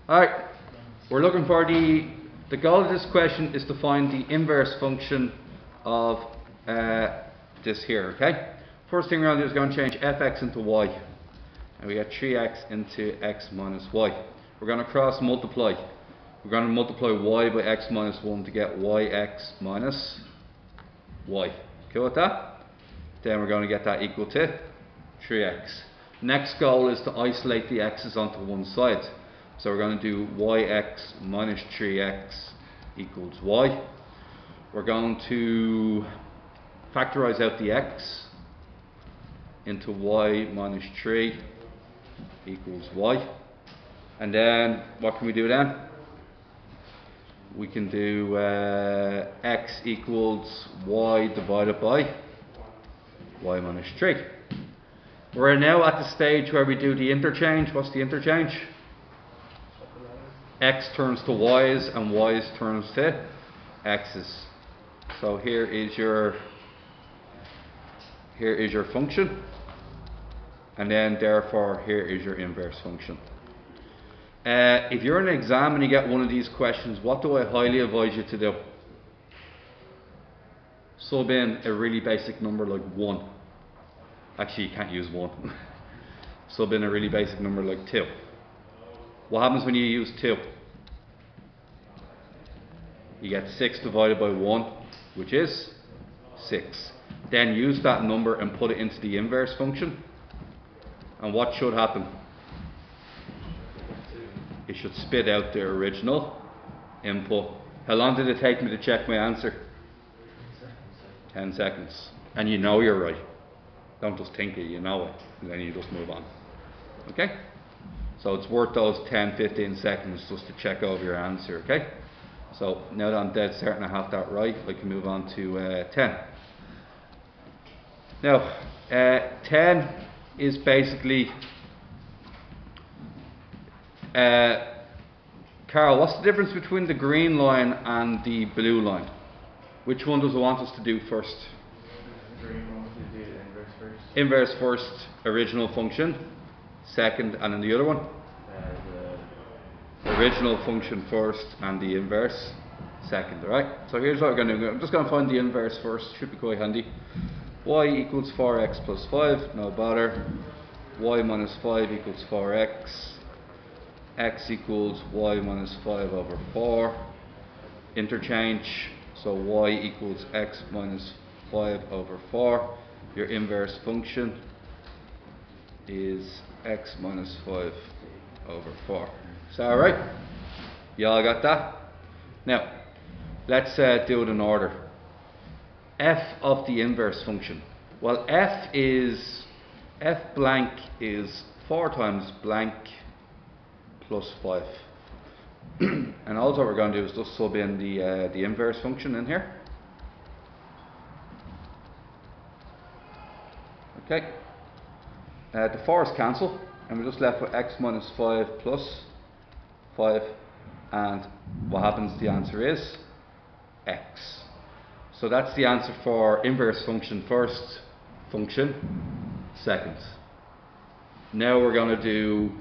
Alright, we're looking for the goal of this question is to find the inverse function of this here, okay? First thing we're going to do is going to change fx into y. And we get 3x into x minus y. We're going to cross multiply. We're going to multiply y by x minus 1 to get yx minus y. Cool with that? Then we're going to get that equal to 3x. Next goal is to isolate the x's onto one side. So we're going to do yx minus 3x equals y. We're going to factorize out the x into y minus 3 equals y. And then what can we do then? We can do x equals y divided by y minus 3. We're now at the stage where we do the interchange. What's the interchange? X turns to y's and y's turns to x's. So here is your function, and then therefore here is your inverse function. If you're in an exam and you get one of these questions, what do I highly advise you to do? Sub in a really basic number like 1. Actually, you can't use 1. Sub in a really basic number like 2. What happens when you use 2? You get 6 divided by 1, which is 6. Then use that number and put it into the inverse function. And what should happen? It should spit out the original input. How long did it take me to check my answer? 10 seconds. And you know you're right. Don't just think it, you know it. And then you just move on. Okay? So it's worth those 10-15 seconds just to check over your answer, okay? So now that I'm dead certain I have that right, I can move on to 10. Now, 10 is basically... Carol, what's the difference between the green line and the blue line? Which one does it want us to do first? The green one, we do the inverse first. Inverse first, original function. Second, and then the other one? The original function first and the inverse second, alright? So here's what we're going to do. I'm just going to find the inverse first, should be quite handy. Y equals 4x plus 5, no bother. Y minus 5 equals 4x. X equals y minus 5 over 4. Interchange, so y equals x minus 5 over 4. Your inverse function is x minus 5 over 4. Is that alright? You all got that? Now, let's do it in order. F of the inverse function. Well, f blank is 4 times blank plus 5. And also what we're going to do is just sub in the inverse function in here. Okay. The 4's cancel, and we're just left with x minus 5 plus 5, and what happens? The answer is x. So that's the answer for inverse function first, function second. Now we're going to do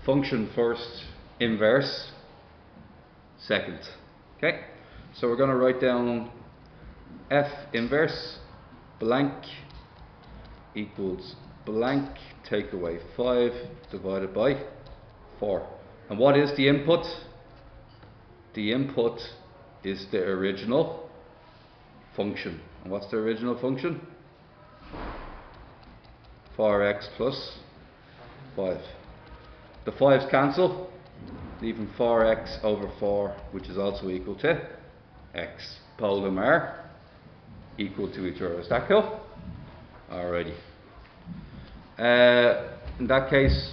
function first, inverse second. Okay, so we're going to write down f inverse blank equals blank, take away 5 divided by 4. And what is the input? The input is the original function. And what's the original function? 4x plus 5. The 5's cancel, leaving 4x over 4, which is also equal to x. Pole them are equal to each other. Is that cool? Alrighty. In that case,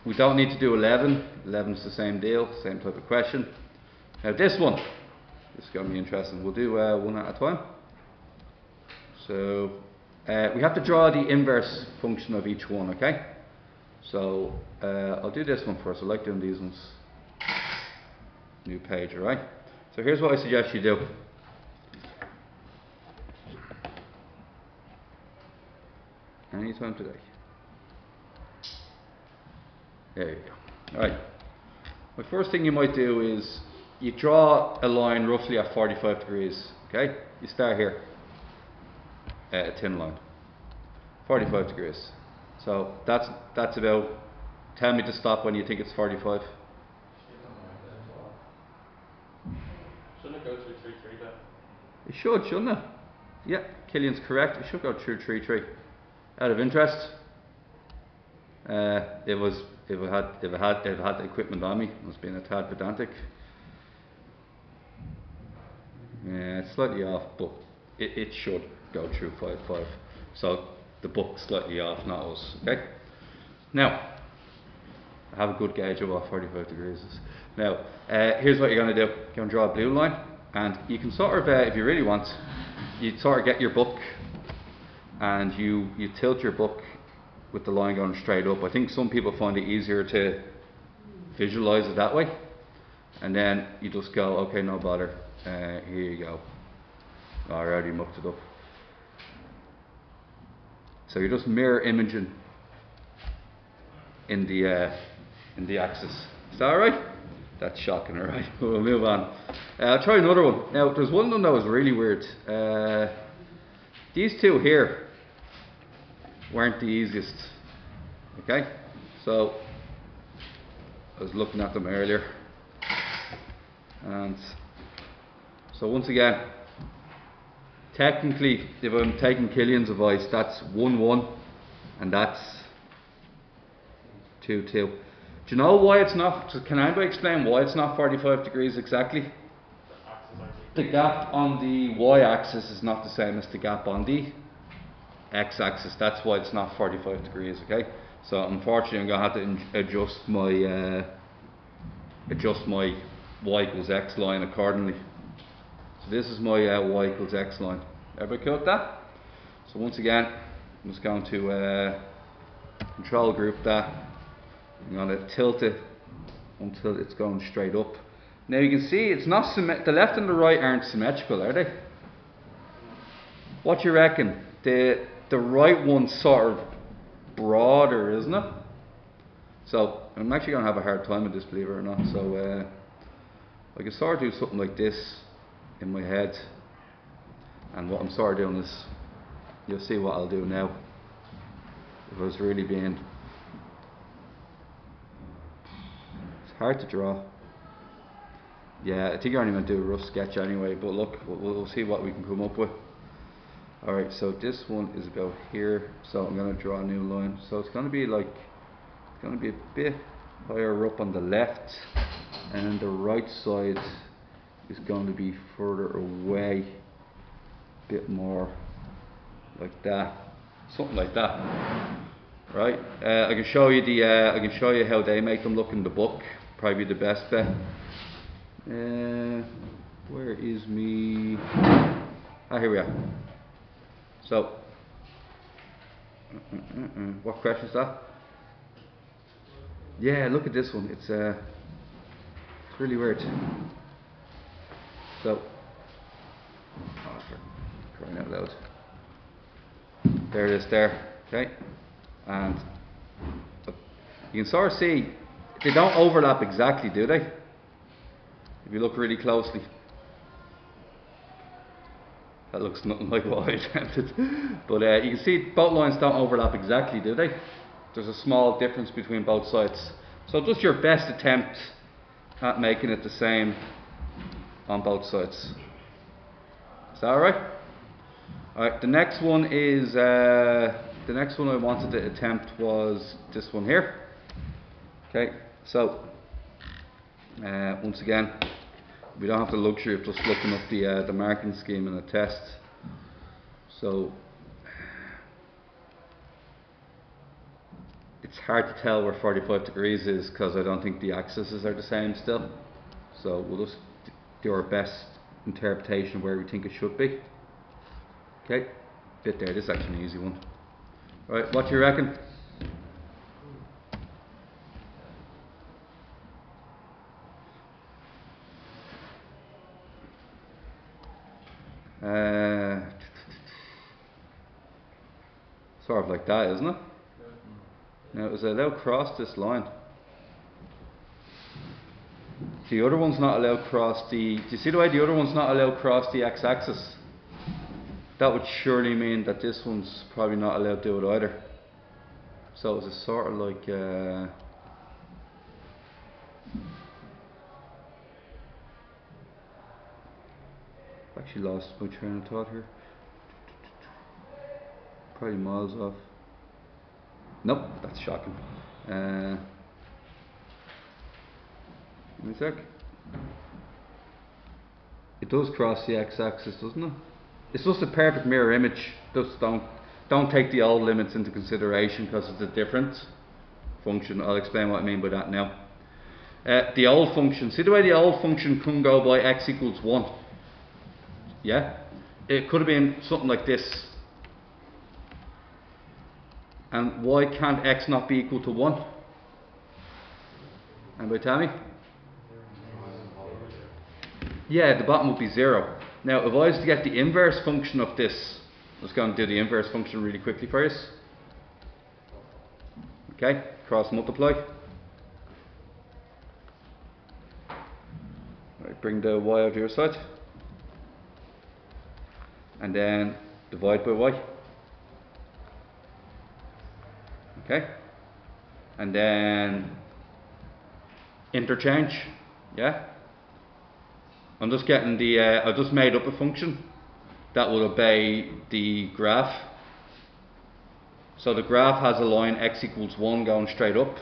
we don't need to do 11. 11's the same deal, same type of question. Now this one, this is going to be interesting. We'll do one at a time. So we have to draw the inverse function of each one, okay? So I'll do this one first. I like doing these ones. New page, alright? So here's what I suggest you do. Anytime today. There you go. Alright. The first thing you might do is you draw a line roughly at 45 degrees. Okay, you start here, a thin line, 45 degrees. So that's about. Tell me to stop when you think it's 45. Shouldn't it go through 3-3 then? It should, shouldn't it? Yeah, Killian's correct. It should go through 3-3. Out of interest, if it had the equipment on me, it must have been a tad pedantic. Yeah, it's slightly off, but it should go through 5-5. So the book's slightly off, not us. Okay. Now, I have a good gauge of what 45 degrees is. Now, here's what you're going to do. You're going to draw a blue line, and you can sort of, if you really want, you sort of get your book, and you tilt your book with the line going straight up. I think some people find it easier to visualize it that way, and then you just go, okay, no bother. Here you go. Oh, I already mucked it up. So you're just mirror imaging in the axis. Is that alright? That's shocking, alright. We'll move on. I'll try another one. Now, there's one of them that was really weird. These two here weren't the easiest. Okay? So, I was looking at them earlier. And so once again, technically, if I'm taking Killian's advice, that's 1-1 and that's 2-2. Do you know why it's not? Can anybody explain why it's not 45 degrees exactly? The gap on the y-axis is not the same as the gap on the x-axis. That's why it's not 45 degrees. Okay. So unfortunately, I'm gonna have to adjust my y equals x line accordingly. So this is my y equals x line. Everybody caught that? So once again, I'm just going to control group that. I'm going to tilt it until it's going straight up. Now you can see it's not the left and the right aren't symmetrical, are they? What do you reckon? The right one's sort of broader, isn't it? So I'm actually going to have a hard time with this, believe it or not. So I can sort of do something like this in my head, and what I'm sort of doing is, you'll see what I'll do now. If I was really being, it's hard to draw. Yeah, I think I'm only going to do a rough sketch anyway, but look, we'll see what we can come up with. Alright, so this one is about here, so I'm going to draw a new line. So it's going to be like, it's going to be a bit higher up on the left, and the right side is going to be further away, a bit more like that, something like that. Right? I can show you how they make them look in the book. Probably the best bet. Where is me? Ah, here we are. So, what question is that? Yeah, look at this one. It's really weird. So, oh, for crying out loud. There it is there, okay? And you can sort of see, they don't overlap exactly, do they? If you look really closely. That looks nothing like what I attempted. But you can see both lines don't overlap exactly, do they? There's a small difference between both sides. So just your best attempt at making it the same on both sides. Is that alright? Alright, the next one is, the next one I wanted to attempt was this one here. Okay, so, once again, we don't have the luxury of just looking up the marking scheme in a test. So, it's hard to tell where 45 degrees is because I don't think the axes are the same still. So we'll just do our best interpretation of where we think it should be. Okay, bit there. This is actually an easy one. Right, what do you reckon? Sort of like that, isn't it? Now, as I now cross this line, The other one's not allowed cross the... Do you see the way the other one's not allowed cross the x-axis? That would surely mean that this one's probably not allowed to do it either. So it's a sort of like... actually lost my train of thought here. Probably miles off. Nope, that's shocking. Give me a sec. It does cross the x-axis, doesn't it? It's just a perfect mirror image. Just don't take the old limits into consideration because it's a different function. I'll explain what I mean by that now. The old function, see the way the old function can go by x equals 1? Yeah? It could have been something like this. And why can't x not be equal to 1? Anybody tell me? Yeah, the bottom would be 0. Now, if I was to get the inverse function of this, let's go and do the inverse function really quickly for you. Okay, cross multiply. Right, bring the y out to your side. And then divide by y. Okay, and then interchange. Yeah, I'm just getting the I just made up a function that will obey the graph. So the graph has a line x equals 1 going straight up.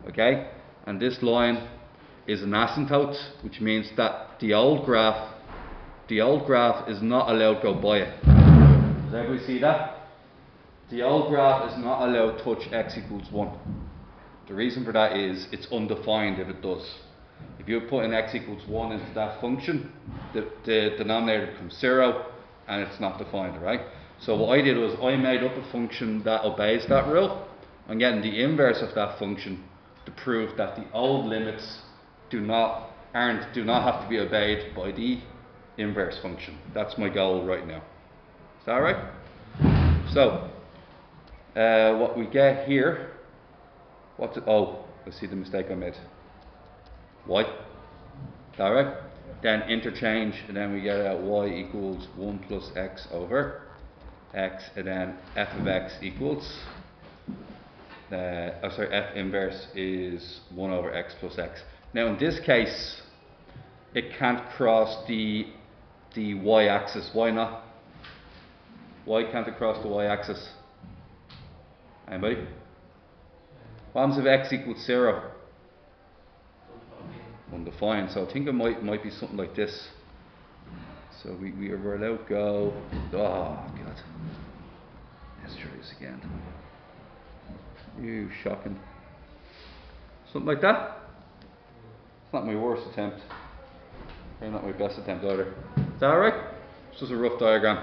Okay, and this line is an asymptote, which means that the old graph is not allowed to go by it. Does everybody see that? The old graph is not allowed to touch x equals 1. The reason for that is it's undefined if it does. If you put in x equals 1 into that function, the denominator becomes 0 and it's not defined, right? So what I did was I made up a function that obeys that rule. I'm getting the inverse of that function to prove that the old limits do not have to be obeyed by the inverse function. That's my goal right now. Is that right? So what we get here, oh, I see the mistake I made. Y. Is that right? Then interchange, and then we get out y equals 1 plus x over x, and then f of x equals, f inverse is 1 over x plus x. Now in this case, it can't cross the y-axis. Why not? Why can't it cross the y-axis? Anybody? What happens if x equals 0? Undefined. So I think it might be something like this. So we are allowed to go. Oh god. Let's try this again. Ew, shocking. Something like that. It's not my worst attempt. Or not my best attempt either. Is that alright? It's just a rough diagram.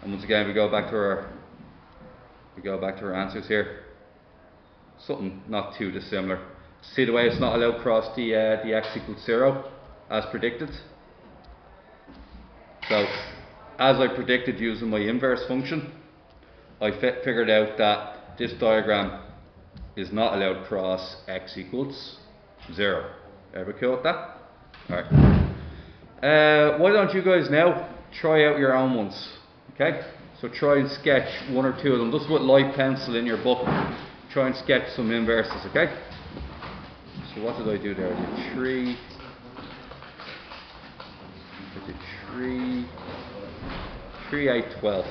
And once again we go back to our answers here. Something not too dissimilar. See the way it's not allowed to cross the x equals 0 as predicted. So as I predicted using my inverse function, I figured out that this diagram is not allowed to cross x equals 0. Ever cool with that? Alright. Why don't you guys now try out your own ones? Okay? So try and sketch one or two of them, just with light pencil in your book. Try and sketch some inverses, okay? So what did I do there? I did 3, 3, 8, 12.